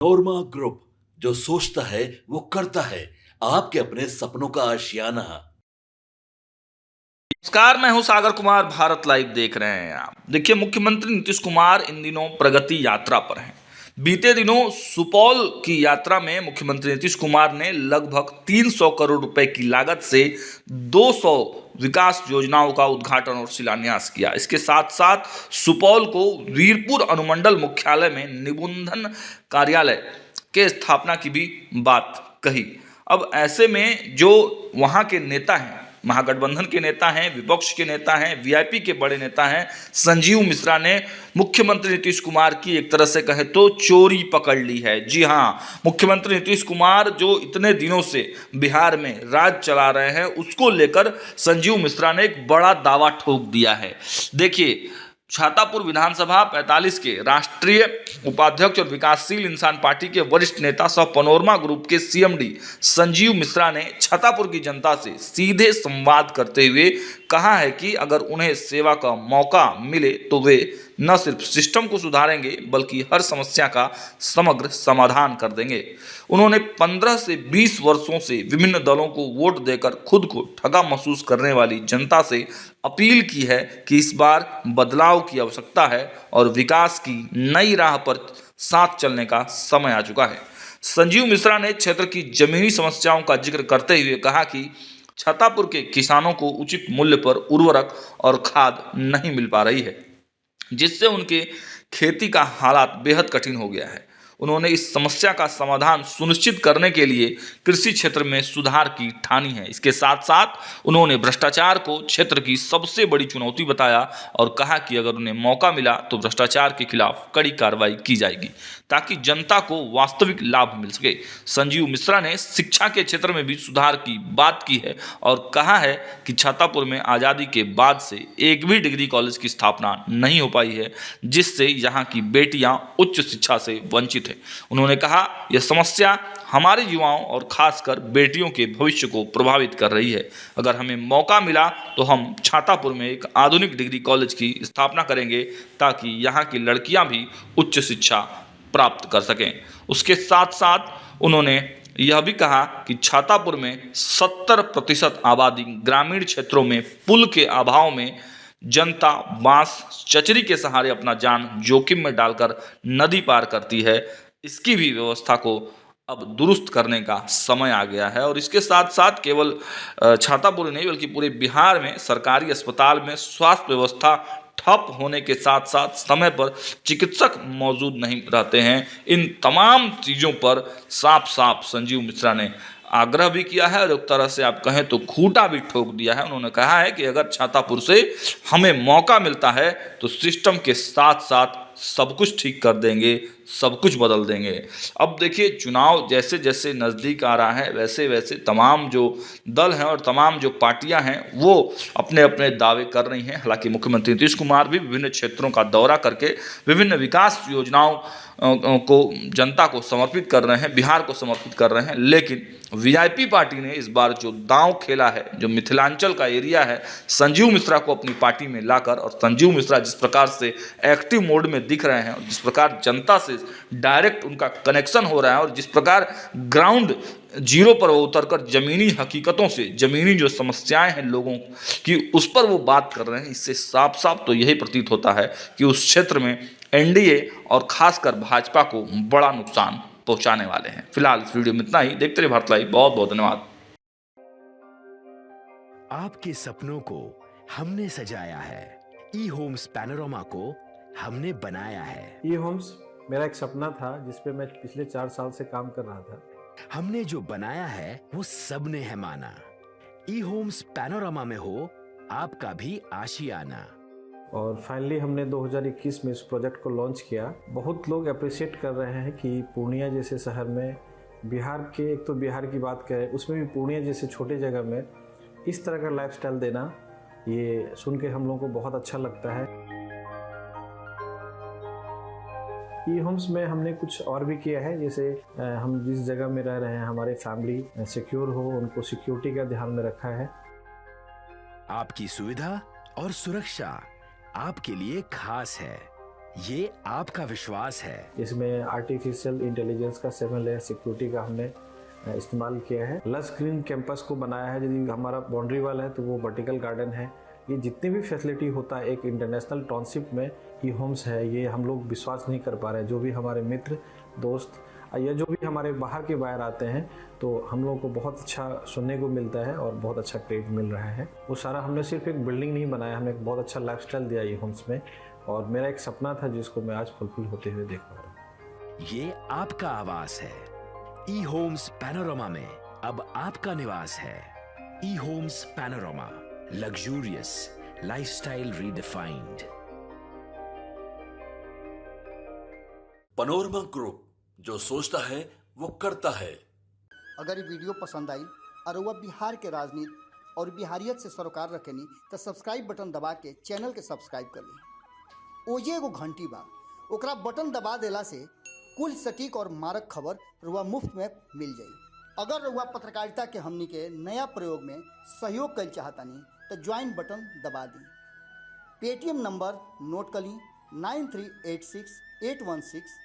नोरमा group, जो सोचता है वो करता है। आपके अपने सपनों का आशियाना। नमस्कार, मैं हूं सागर कुमार। भारत लाइव देख रहे हैं आप। देखिए, मुख्यमंत्री नीतीश कुमार इन दिनों प्रगति यात्रा पर हैं। बीते दिनों सुपौल की यात्रा में मुख्यमंत्री नीतीश कुमार ने लगभग 300 करोड़ रुपए की लागत से 200 विकास योजनाओं का उद्घाटन और शिलान्यास किया। इसके साथ साथ सुपौल को वीरपुर अनुमंडल मुख्यालय में निबंधन कार्यालय के स्थापना की भी बात कही। अब ऐसे में जो वहाँ के नेता हैं, महागठबंधन के नेता हैं, विपक्ष के नेता हैं, वीआईपी के बड़े नेता हैं, संजीव मिश्रा ने मुख्यमंत्री नीतीश कुमार की एक तरह से कहे तो चोरी पकड़ ली है। जी हाँ, मुख्यमंत्री नीतीश कुमार जो इतने दिनों से बिहार में राज चला रहे हैं, उसको लेकर संजीव मिश्रा ने एक बड़ा दावा ठोक दिया है। देखिए, छातापुर विधानसभा 45 के राष्ट्रीय उपाध्यक्ष और विकासशील इंसान पार्टी के वरिष्ठ नेता सह पनोरमा ग्रुप के सीएमडी संजीव मिश्रा ने छातापुर की जनता से सीधे संवाद करते हुए कहा है कि अगर उन्हें सेवा का मौका मिले तो वे न सिर्फ सिस्टम को सुधारेंगे बल्कि हर समस्या का समग्र समाधान कर देंगे। उन्होंने 15 से 20 वर्षों से विभिन्न दलों को वोट देकर खुद को ठगा महसूस करने वाली जनता से अपील की है कि इस बार बदलाव की आवश्यकता है और विकास की नई राह पर साथ चलने का समय आ चुका है। संजीव मिश्रा ने क्षेत्र की जमीनी समस्याओं का जिक्र करते हुए कहा कि छातापुर के किसानों को उचित मूल्य पर उर्वरक और खाद नहीं मिल पा रही है, जिससे उनके खेती का हालात बेहद कठिन हो गया है। उन्होंने इस समस्या का समाधान सुनिश्चित करने के लिए कृषि क्षेत्र में सुधार की ठानी है। इसके साथ साथ उन्होंने भ्रष्टाचार को क्षेत्र की सबसे बड़ी चुनौती बताया और कहा कि अगर उन्हें मौका मिला तो भ्रष्टाचार के खिलाफ कड़ी कार्रवाई की जाएगी ताकि जनता को वास्तविक लाभ मिल सके। संजीव मिश्रा ने शिक्षा के क्षेत्र में भी सुधार की बात की है और कहा है कि छातापुर में आज़ादी के बाद से एक भी डिग्री कॉलेज की स्थापना नहीं हो पाई है, जिससे यहाँ की बेटियां उच्च शिक्षा से वंचित हैं। उन्होंने कहा, यह समस्या हमारे युवाओं और खासकर बेटियों के भविष्य को प्रभावित कर रही है। अगर हमें मौका मिला तो हम छातापुर में एक आधुनिक डिग्री कॉलेज की स्थापना करेंगे ताकि यहाँ की लड़कियां भी उच्च शिक्षा प्राप्त कर सकें। उसके साथ साथ उन्होंने यह भी कहा कि छातापुर में 70% आबादी ग्रामीण क्षेत्रों में पुल के अभाव में जनता बांस चचरी के सहारे अपना जान जोखिम में डालकर नदी पार करती है। इसकी भी व्यवस्था को अब दुरुस्त करने का समय आ गया है। और इसके साथ साथ केवल छातापुर नहीं बल्कि पूरे बिहार में सरकारी अस्पताल में स्वास्थ्य व्यवस्था ठप होने के साथ साथ समय पर चिकित्सक मौजूद नहीं रहते हैं। इन तमाम चीज़ों पर साफ साफ संजीव मिश्रा ने आग्रह भी किया है और एक तरह से आप कहें तो खूंटा भी ठोक दिया है। उन्होंने कहा है कि अगर छातापुर से हमें मौका मिलता है तो सिस्टम के साथ साथ सब कुछ ठीक कर देंगे, सब कुछ बदल देंगे। अब देखिए, चुनाव जैसे जैसे नज़दीक आ रहा है वैसे वैसे तमाम जो दल हैं और तमाम जो पार्टियां हैं वो अपने अपने दावे कर रही हैं। हालांकि मुख्यमंत्री नीतीश कुमार भी विभिन्न क्षेत्रों का दौरा करके विभिन्न विकास योजनाओं को जनता को समर्पित कर रहे हैं, बिहार को समर्पित कर रहे हैं। लेकिन वीआईपी पार्टी ने इस बार जो दांव खेला है, जो मिथिलांचल का एरिया है, संजीव मिश्रा को अपनी पार्टी में लाकर, और संजीव मिश्रा जिस प्रकार से एक्टिव मोड में दिख रहे हैं और जिस प्रकार जनता से डायरेक्ट उनका कनेक्शन हो रहा है और जिस प्रकार ग्राउंड जीरो पर वो उतरकर जमीनी हकीकतों से, जमीनी जो समस्याएं हैं लोगों की, उस पर वो बात कर रहे हैं, इससे साफ साफ तो यही प्रतीत होता है कि उस क्षेत्र में एनडीए और खासकर भाजपा को बड़ा नुकसान पहुंचाने वाले हैं। फिलहाल इस वीडियो में इतना ही। देखते रहिए भारत लाइव। बहुत बहुत धन्यवाद। आपके सपनों को हमने सजाया है, ई होम्स पैनोरमा को हमने बनाया है। ई होम्स मेरा एक सपना था जिस पे मैं पिछले 4 साल से काम कर रहा था। हमने जो बनाया है वो सबने है माना। ई होम्स पैनोरमा में हो आपका भी आशियाना। और फाइनली हमने 2021 में इस प्रोजेक्ट को लॉन्च किया। बहुत लोग अप्रिशिएट कर रहे हैं कि पूर्णिया जैसे शहर में, बिहार के, एक तो बिहार की बात करें उसमें भी पूर्णिया जैसे छोटे जगह में इस तरह का लाइफस्टाइल देना, ये सुन के हम लोगों को बहुत अच्छा लगता है। ई होम्स में हमने कुछ और भी किया है, जैसे हम जिस जगह में रह रहे हैं हमारे फैमिली सिक्योर हो, उनको सिक्योरिटी का ध्यान में रखा है। आपकी सुविधा और सुरक्षा आपके लिए खास है। ये आपका विश्वास है। इसमें आर्टिफिशियल इंटेलिजेंस का 7 लेयर सिक्योरिटी का हमने इस्तेमाल किया है। लस ग्रीन कैंपस को बनाया है। यदि हमारा बाउंड्री वाल है तो वो वर्टिकल गार्डन है। ये जितनी भी फैसिलिटी होता है एक इंटरनेशनल टाउनशिप में ई होम्स है, ये हम लोग विश्वास नहीं कर पा रहे हैं। जो भी हमारे मित्र दोस्त या जो भी हमारे बाहर के बाहर आते हैं तो हम लोगों को बहुत अच्छा सुनने को मिलता है और बहुत अच्छा क्रेडिट मिल रहा है। वो सारा हमने सिर्फ एक बिल्डिंग नहीं बनाया, हमने एक बहुत अच्छा लाइफस्टाइल दिया ई होम्स में, और मेरा एक सपना था जिसको मैं आज फुलफिल होते हुए देख पा रहा हूँ। ये आपका आवास है। ई होम्स पैनोरामा में अब आपका निवास है। E Homes Panorama, luxurious lifestyle redefined. Panorama group, जो सोचता है वो करता है। अगर ये वीडियो पसंद आई और वह बिहार के राजनीति और बिहारियत से सरोकार रखेनी तो सब्सक्राइब बटन दबा के चैनल के सब्सक्राइब कर ली। ओजे एगो घंटी बा, ओकरा बटन दबा देला से कुल सटीक और मारक खबर रुआ मुफ्त में मिल जाई। अगर रुआ पत्रकारिता के हमनी के नया प्रयोग में सहयोग कर चाहतानी तो ज्वाइन बटन दबा दी। पेटीएम नंबर नोट कर ली 9386 816